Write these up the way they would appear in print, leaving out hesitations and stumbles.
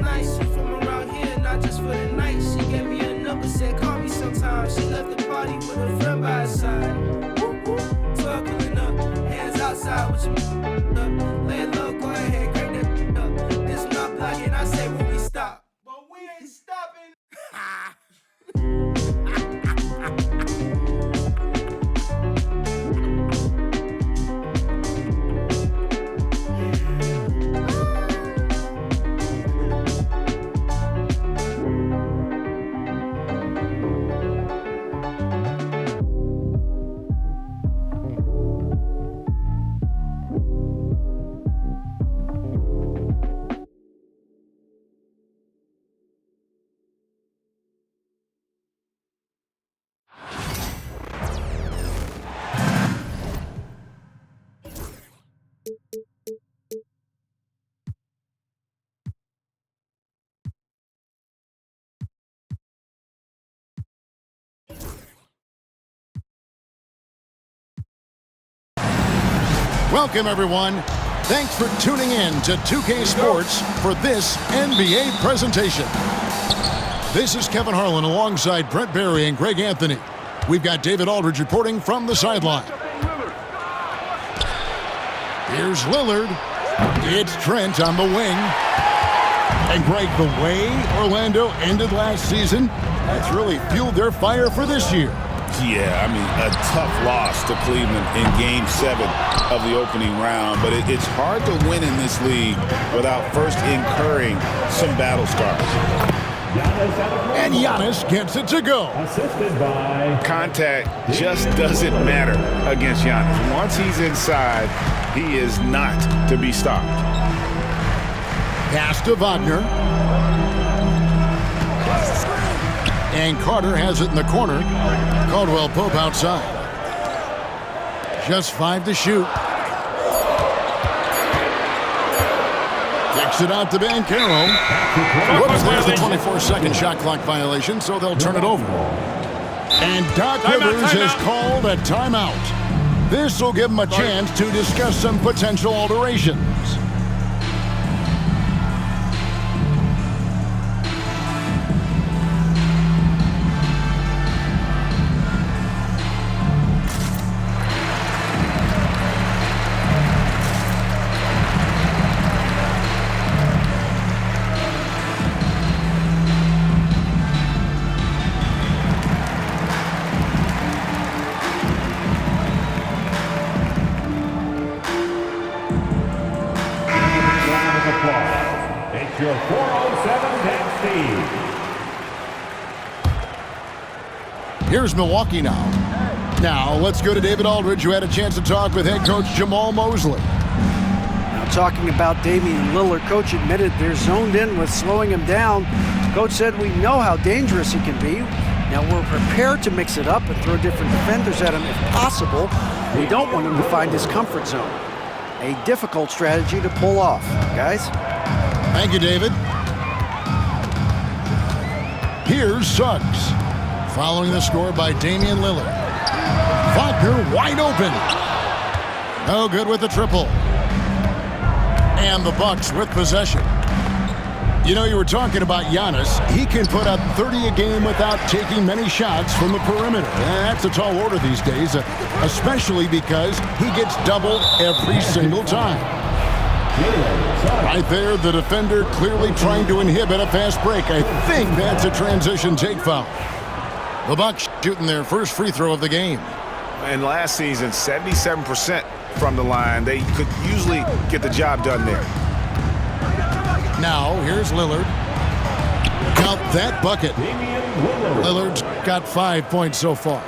nice. She from around here, not just for the night. She gave me a number, said call me sometime. She left the party with a friend by her side. Woo woo, 12 pulling up, hands outside with your up. Lay low, go ahead, crank that up. This my block and I say when we stop, but we ain't stopping. Welcome, everyone. Thanks for tuning in to 2K Sports for this NBA presentation. This is Kevin Harlan alongside Brent Barry and Greg Anthony. We've got David Aldridge reporting from the sideline. Here's Lillard. It's Trent on the wing. And Greg, the way Orlando ended last season, that's really fueled their fire for this year. Yeah, I mean, a tough loss to Cleveland in Game 7 of the opening round. But it's hard to win in this league without first incurring some battle scars. And Giannis gets it to go. Assisted by... Contact just doesn't matter against Giannis. Once he's inside, he is not to be stopped. Pass to Wagner. And Carter has it in the corner. Caldwell Pope outside. Just 5 to shoot. Kicks it out to Banchero. Whoops, there's the 24-second shot clock violation, so they'll turn it over. And Doc Rivers has called a timeout. This will give him a chance to discuss some potential alterations. It's your 407 Dynasty. Here's Milwaukee now. Now, let's go to David Aldridge, who had a chance to talk with head coach Jamal Mosley. Now, talking about Damian Lillard, coach admitted they're zoned in with slowing him down. Coach said, we know how dangerous he can be. Now, we're prepared to mix it up and throw different defenders at him if possible. We don't want him to find his comfort zone. A difficult strategy to pull off, guys. Thank you, David. Here's Suggs. Following the score by Damian Lillard. Wagner wide open. No good with the triple. And the Bucks with possession. You know, you were talking about Giannis. He can put up 30 a game without taking many shots from the perimeter. That's a tall order these days, especially because he gets doubled every single time. Right there, the defender clearly trying to inhibit a fast break. I think that's a transition take foul. The Bucks shooting their first free throw of the game. And last season, 77% from the line. They could usually get the job done there. Now, here's Lillard. Count that bucket. Lillard's got 5 points so far.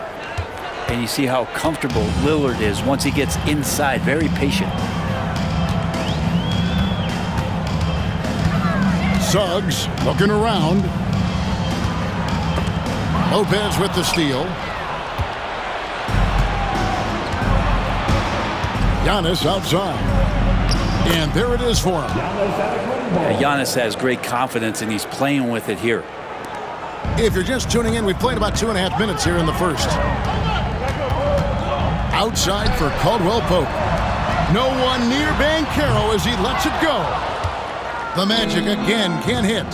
And you see how comfortable Lillard is once he gets inside. Very patient. Suggs looking around. Lopez with the steal. Giannis outside. And there it is for him. Giannis has great confidence, and he's playing with it here. If you're just tuning in, we've played about 2.5 minutes here in the first. Outside for Caldwell Pope. No one near Banchero as he lets it go. The Magic again can't hit.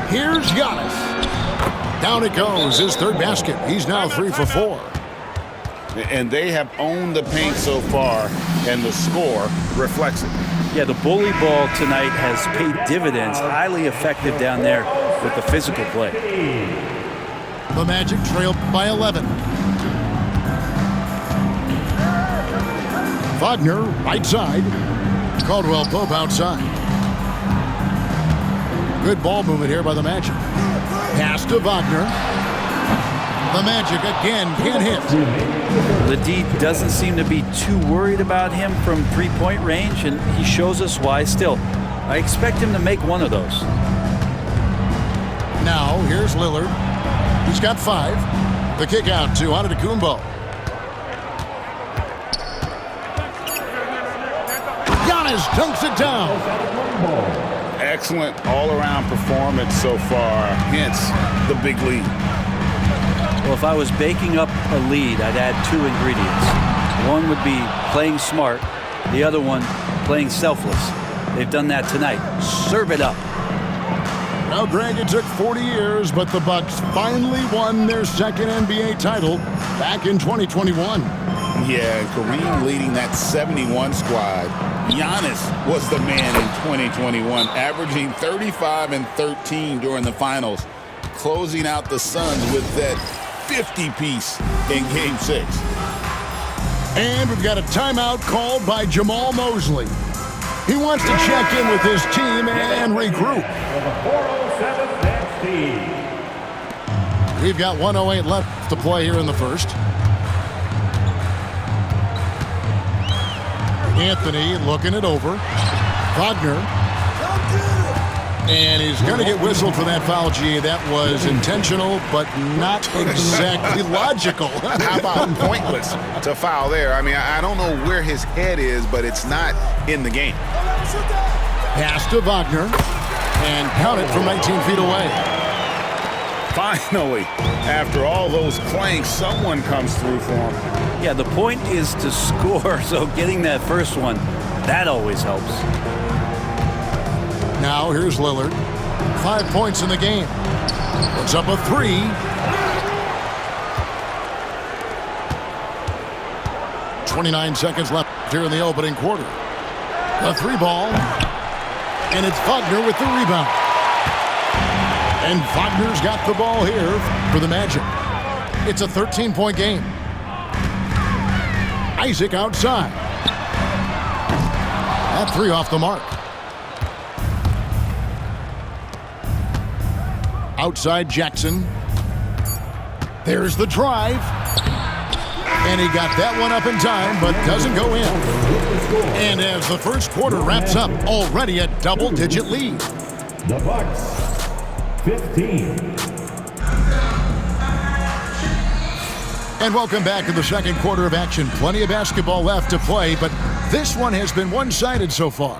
Here's Giannis. Down it goes, his third basket. He's now 3 for 4. And they have owned the paint so far, and the score reflects it. Yeah, the bully ball tonight has paid dividends. Highly effective down there with the physical play. The Magic trail by 11. Wagner, right side. Caldwell Pope outside. Good ball movement here by the Magic. Pass to Wagner. The Magic again can't hit. Ledee doesn't seem to be too worried about him from three-point range, and he shows us why. Still, I expect him to make one of those. Now, here's Lillard. He's got 5. The kick out to Antetokounmpo. Giannis dunks it down. Excellent all-around performance so far, hence the big lead. Well, if I was baking up a lead, I'd add 2 ingredients. One would be playing smart. The other one, playing selfless. They've done that tonight. Serve it up. Now, Greg, it took 40 years, but the Bucks finally won their second NBA title back in 2021. Yeah, Kareem leading that 71 squad. Giannis was the man in 2021, averaging 35 and 13 during the finals, closing out the Suns with that 50-piece in Game 6. And we've got a timeout called by Jamal Mosley. He wants to check in with his team and regroup. We've got 1:08 left to play here in the first. Anthony looking it over. Wagner. And he's going to get whistled for that foul, G. That was intentional, but not exactly logical. How about pointless to foul there? I mean, I don't know where his head is, but it's not in the game. Pass to Wagner. And count it from 19 feet away. Finally, after all those clanks, someone comes through for him. Yeah, the point is to score, so getting that first one, that always helps. Now here's Lillard. 5 points in the game. Puts up a 3. .29 seconds left here in the opening quarter. A 3 ball. And it's Wagner with the rebound. And Wagner's got the ball here for the Magic. It's a 13-point game. Isaac outside. That 3 off the mark. Outside Jackson. There's the drive. And he got that one up in time, but doesn't go in. And as the first quarter wraps up, already a double-digit lead. The Bucks, 15. And welcome back to the second quarter of action. Plenty of basketball left to play, but this one has been one-sided so far.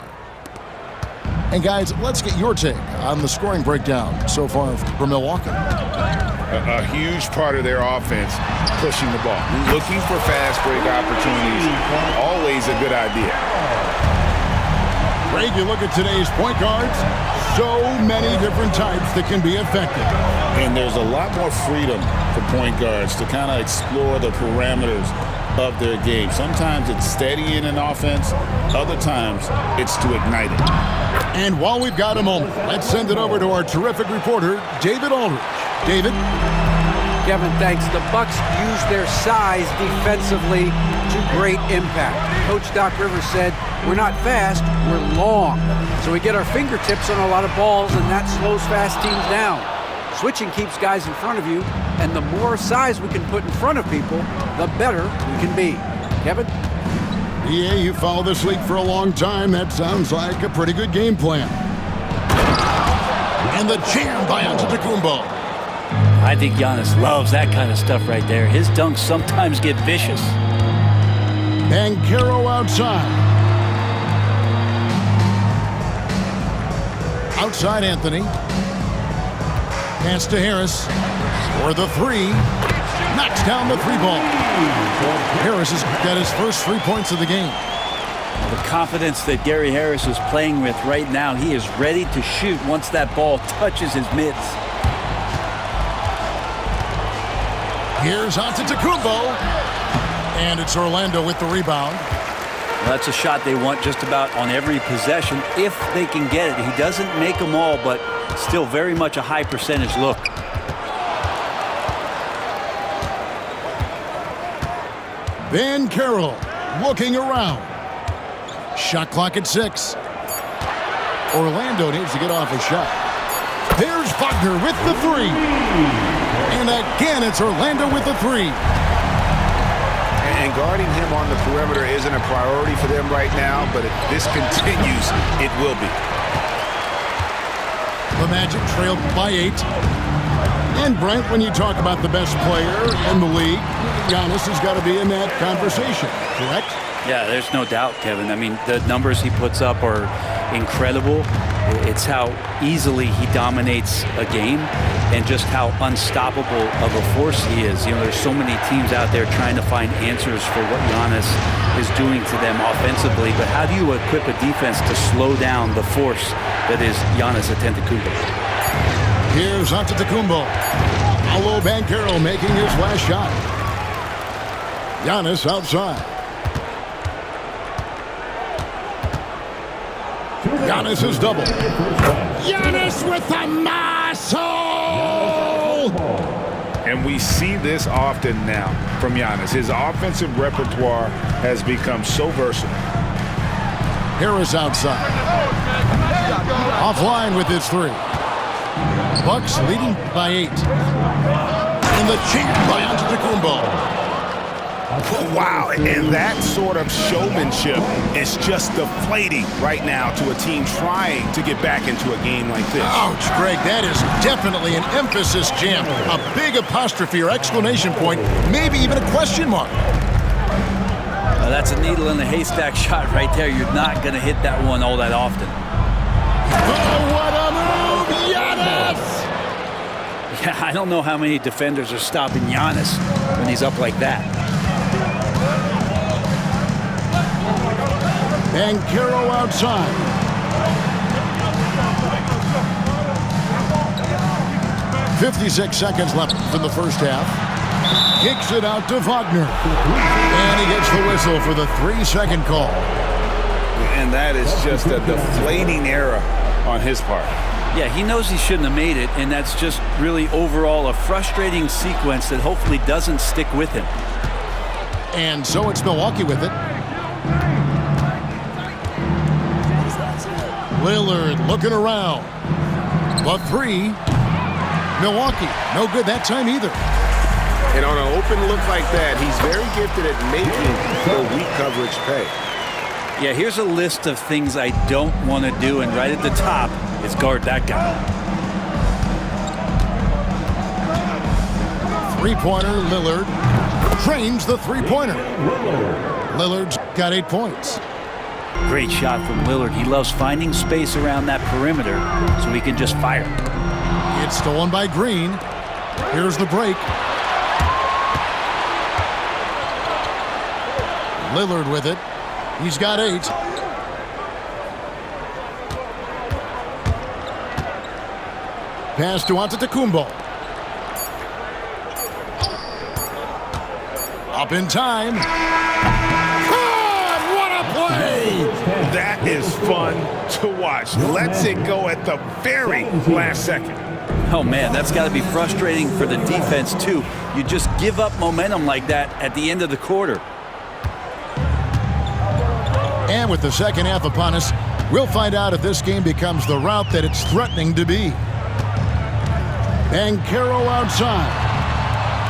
And guys, let's get your take on the scoring breakdown so far for Milwaukee. A huge part of their offense, pushing the ball, looking for fast break opportunities. Always a good idea. Greg, you look at today's point guards, so many different types that can be effective. And there's a lot more freedom for point guards to kind of explore the parameters of their game. Sometimes it's steadying an offense, other times it's to ignite it. And while we've got a moment, let's send it over to our terrific reporter, David Aldridge. David? Kevin, thanks. The Bucks use their size defensively to great impact. Coach Doc Rivers said, we're not fast, we're long. So we get our fingertips on a lot of balls, and that slows fast teams down. Switching keeps guys in front of you, and the more size we can put in front of people, the better we can be. Kevin? Yeah, you followed this league for a long time. That sounds like a pretty good game plan. And the jam by Antetokounmpo. I think Giannis loves that kind of stuff right there. His dunks sometimes get vicious. Banchero outside. Outside Anthony. Pass to Harris for the 3. Knocks down the 3 ball. Harris has got his first 3 points of the game. The confidence that Gary Harris is playing with right now, he is ready to shoot once that ball touches his mitts. Here's Antetokounmpo. And it's Orlando with the rebound. Well, that's a shot they want just about on every possession if they can get it. He doesn't make them all, but still very much a high percentage look. Banchero looking around. Shot clock at 6. Orlando needs to get off a shot. There's Wagner with the 3. And again, it's Orlando with the 3. And guarding him on the perimeter isn't a priority for them right now, but if this continues, it will be. The Magic trailed by 8. And Brent, when you talk about the best player in the league, Giannis has got to be in that conversation, correct? Yeah, there's no doubt, Kevin. I mean, the numbers he puts up are incredible. It's how easily he dominates a game and just how unstoppable of a force he is. You know, there's so many teams out there trying to find answers for what Giannis is doing to them offensively, but how do you equip a defense to slow down the force that is Giannis Antetokounmpo? Here's Antetokounmpo. Paolo Banchero making his last shot. Giannis outside. Giannis is double. Giannis with the muscle! And we see this often now from Giannis. His offensive repertoire has become so versatile. Harris outside. Offline with his 3. Bucks leading by 8. And the cheat by Antetokounmpo. Wow, and that sort of showmanship is just deflating right now to a team trying to get back into a game like this. Ouch, Greg, that is definitely an emphasis jam. A big apostrophe or exclamation point, maybe even a question mark. That's a needle in the haystack shot right there. You're not going to hit that one all that often. Oh, what a move, Giannis! Yeah, I don't know how many defenders are stopping Giannis when he's up like that. Banchero outside. .56 seconds left in the first half. Kicks it out to Wagner. And he gets the whistle for the 3-second call. And that is just a deflating error on his part. Yeah, he knows he shouldn't have made it, and that's just really overall a frustrating sequence that hopefully doesn't stick with him. And so it's Milwaukee with it. Lillard looking around. The 3. Milwaukee, no good that time either. And on an open look like that, he's very gifted at making the weak coverage pay. Yeah, here's a list of things I don't want to do, and right at the top is guard that guy. 3-pointer, Lillard trains the 3-pointer. Lillard's got 8 points. Great shot from Lillard. He loves finding space around that perimeter so he can just fire. It's stolen by Green. Here's the break. Lillard with it. He's got 8. Pass to Antetokounmpo. Up in time. God, what a play! That is fun to watch. Lets it go at the very last second. Oh, man, that's got to be frustrating for the defense, too. You just give up momentum like that at the end of the quarter. And with the second half upon us, we'll find out if this game becomes the route that it's threatening to be. Banchero outside.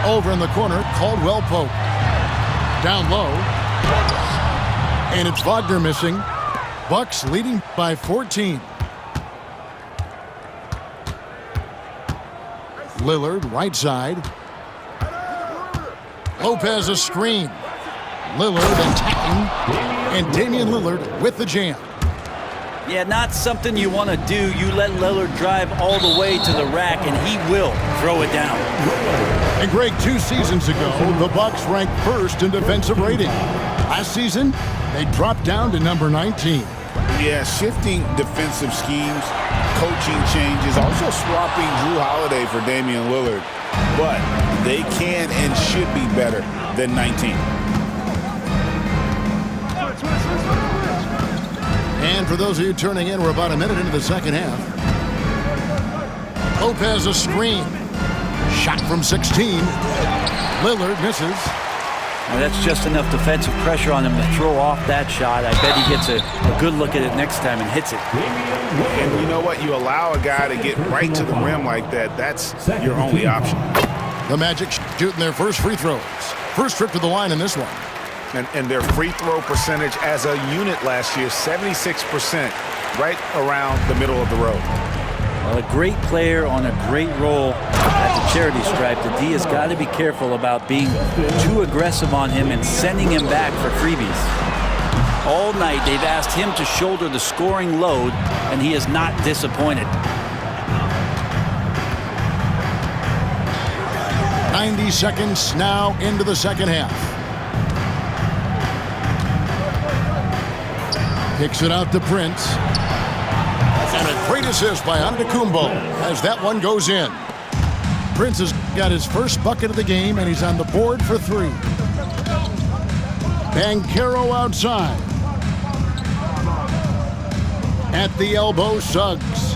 Over in the corner, Caldwell Pope. Down low. And it's Wagner missing. Bucks leading by 14. Lillard, right side. Lopez a screen. Lillard attacking. And Damian Lillard with the jam. Yeah, not something you want to do. You let Lillard drive all the way to the rack, and he will throw it down. And Greg, 2 seasons ago, the Bucks ranked first in defensive rating. Last season, they dropped down to number 19. Yeah, shifting defensive schemes, coaching changes, also swapping Drew Holiday for Damian Lillard. But they can and should be better than 19. And for those of you turning in, we're about a minute into the second half. Lopez a screen. Shot from 16. Lillard misses. Now that's just enough defensive pressure on him to throw off that shot. I bet he gets a good look at it next time and hits it. And you know what? You allow a guy to get right to the rim like that, that's your only option. The Magic shooting their first free throws. First trip to the line in this one. And their free throw percentage as a unit last year, 76%, right around the middle of the road. Well, a great player on a great role at the charity stripe. The D has got to be careful about being too aggressive on him and sending him back for freebies. All night they've asked him to shoulder the scoring load, and he is not disappointed. 90 seconds now into the second half. Kicks it out to Prince. And a great assist by Antetokounmpo as that one goes in. Prince has got his first bucket of the game, and he's on the board for 3. Banchero outside. At the elbow, Suggs.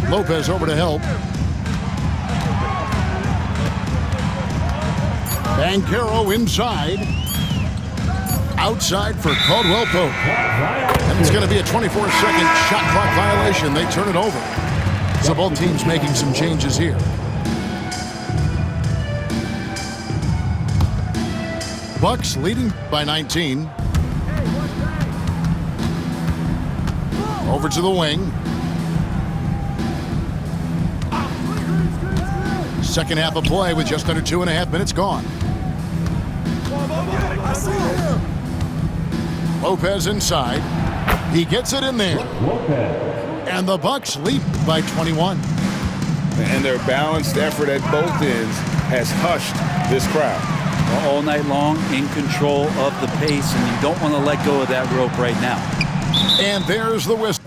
Lopez over to help. Banchero inside. Outside for Caldwell Pope. And it's going to be a 24-second shot clock violation. They turn it over. So both teams making some changes here. Bucks leading by 19. Over to the wing. Second half of play with just under 2.5 minutes gone. Lopez inside. He gets it in there. And the Bucks lead by 21. And their balanced effort at both ends has hushed this crowd. All night long, in control of the pace, and you don't want to let go of that rope right now. And there's the whistle.